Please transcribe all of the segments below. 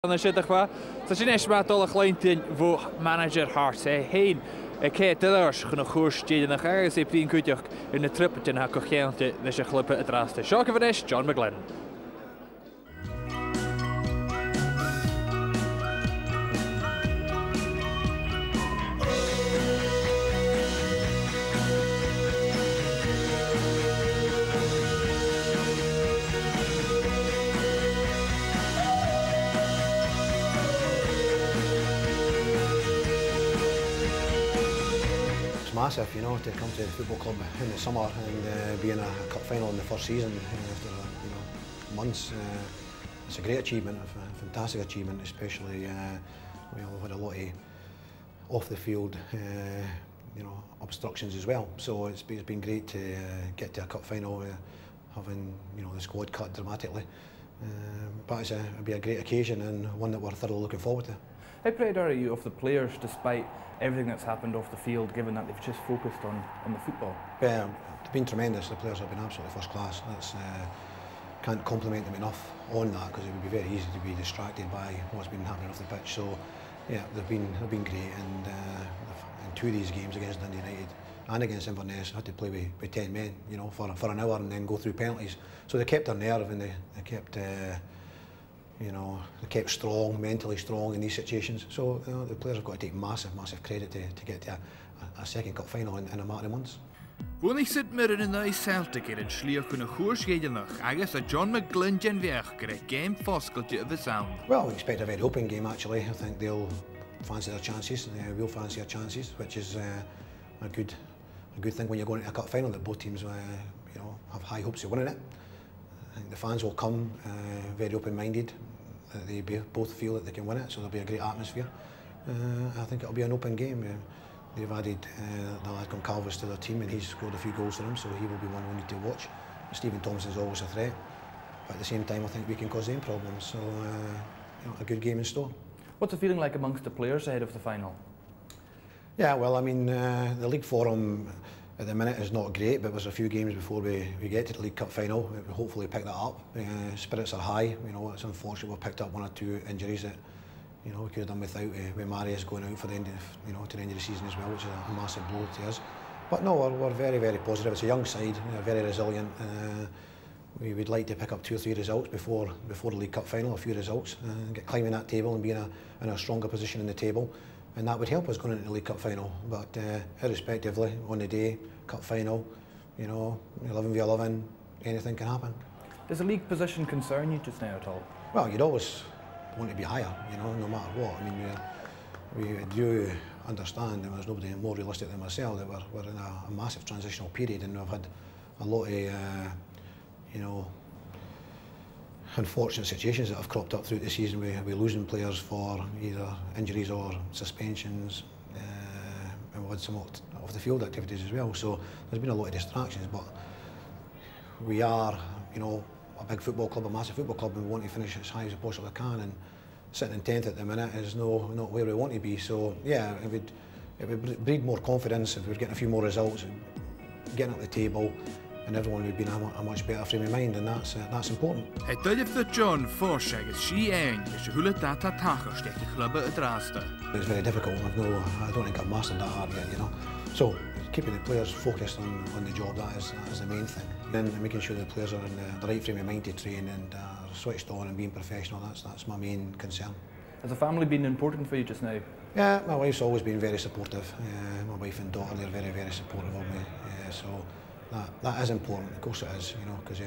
An siad chwa, Tá sin éismá dulach leintin bhó manager Hart é héin cé duirs chun chúis déanach agus é bríon cúteach in na tripatin ha go chéanta leis a chlupa a drásta. Seo go bhanéis John McGlynn. Massive, you know, to come to the football club in the summer and be in a cup final in the first season after months. It's a great achievement, a fantastic achievement, especially we've had a lot of off the field obstructions as well. So it's been great to get to a cup final, having the squad cut dramatically. But it'll be a great occasion and one that we're thoroughly looking forward to. How proud are you of the players despite everything that's happened off the field, given that they've just focused on the football? Yeah, they've been tremendous. The players have been absolutely first class. Can't compliment them enough on that, because it would be very easy to be distracted by what's been happening off the pitch. So yeah, they've been great, and in two of these games against Dundee United and against Inverness, had to play with 10 men, for an hour and then go through penalties. So they kept their nerve and they kept. They kept strong, mentally strong in these situations. So the players have got to take massive credit to get to a second cup final in a matter of months. When I sit mirror in the Celtic in Schliach and a horse Gadenach, I guess a John McGlynnInterviewBBCAlba27Feb2013 get a game fosculty of the sound. Well, we expect a very open game actually. I think they'll fancy their chances, and we'll fancy our chances, which is a good thing when you're going into a cup final, that both teams have high hopes of winning it. I think the fans will come very open-minded. They both feel that they can win it, so there'll be a great atmosphere. I think it'll be an open game. They've added the lad Calvis to their team, and he's scored a few goals for them, so he will be one we need to watch. Stephen Thompson is always a threat, but at the same time I think we can cause them problems, so a good game in store. What's the feeling like amongst the players ahead of the final? Yeah, well, I mean, the league form at the minute is not great, but there's a few games before we get to the League Cup final. We'll hopefully pick that up. Spirits are high. It's unfortunate we've picked up one or two injuries that we could have done without, with Marius going out for the end of to the end of the season as well, which is a massive blow to us. But no, we're very positive. It's a young side, very resilient. We would like to pick up 2 or 3 results before the League Cup final, a few results, and get climbing that table and be in a stronger position in the table. And that would help us going into the League Cup final. But irrespectively, on the day, Cup final, 11 v 11, anything can happen. Does the league position concern you just now at all? Well, you'd always want to be higher, no matter what. I mean, we do understand, and there's nobody more realistic than myself, that we're in a massive transitional period, and we've had a lot of, unfortunate situations that have cropped up throughout the season. We're losing players for either injuries or suspensions, and we've had some off the field activities as well. So there's been a lot of distractions, but we are, a big football club, a massive football club, and we want to finish as high as we possibly can. And sitting in 10th at the minute is not where we want to be. So yeah, it would breed more confidence if we were getting a few more results, getting up the table, and everyone would be in a much better frame of mind, and that's important. Het duidt dat John voorzegt dat she eind is je hule data tager steekt de club het raaste. It's very difficult. I don't think I've mastered that art yet, So keeping the players focused on the job, that is the main thing. Then making sure the players are in the right frame of mind to train and switched on and being professional. That's my main concern. Has the family been important for you just now? Yeah, my wife's always been very supportive. My wife and daughter, they're very supportive of me. So that is important, of course it is, because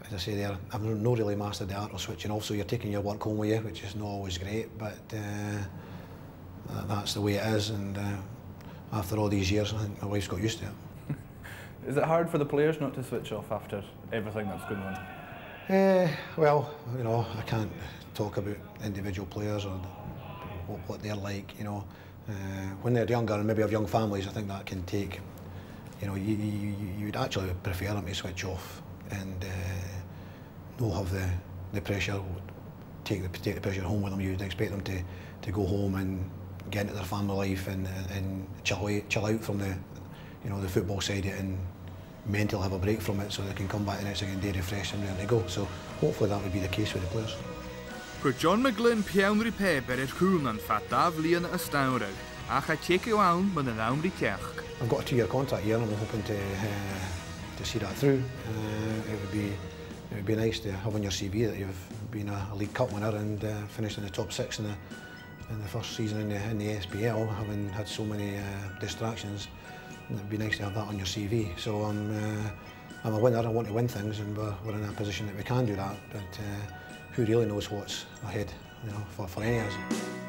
as I say, I've not really mastered the art of switching off, so you're taking your work home with you, which is not always great, but that's the way it is, and after all these years, I think my wife's got used to it. Is it hard for the players not to switch off after everything that's going on? Well, I can't talk about individual players or what they're like, when they're younger and maybe have young families, I think that can take, you'd actually prefer them to switch off and not have the pressure, take the pressure home with them. You'd expect them to go home and get into their family life and chill out from the football side and mentally have a break from it, so they can come back the next day refreshed and ready to go. So hopefully that would be the case with the players. Gur John McGlynn peanri pep yr hwn yn fataf lian ystawrag, a cha check you out when the round teach. I've got a 2-year contract here and I'm hoping to see that through. It would be nice to have on your CV that you've been a League Cup winner and finished in the top 6 in the first season in the SPL, having had so many distractions. It would be nice to have that on your CV. So I'm a winner, I want to win things, and we're in a position that we can do that, but who really knows what's ahead, for any of us.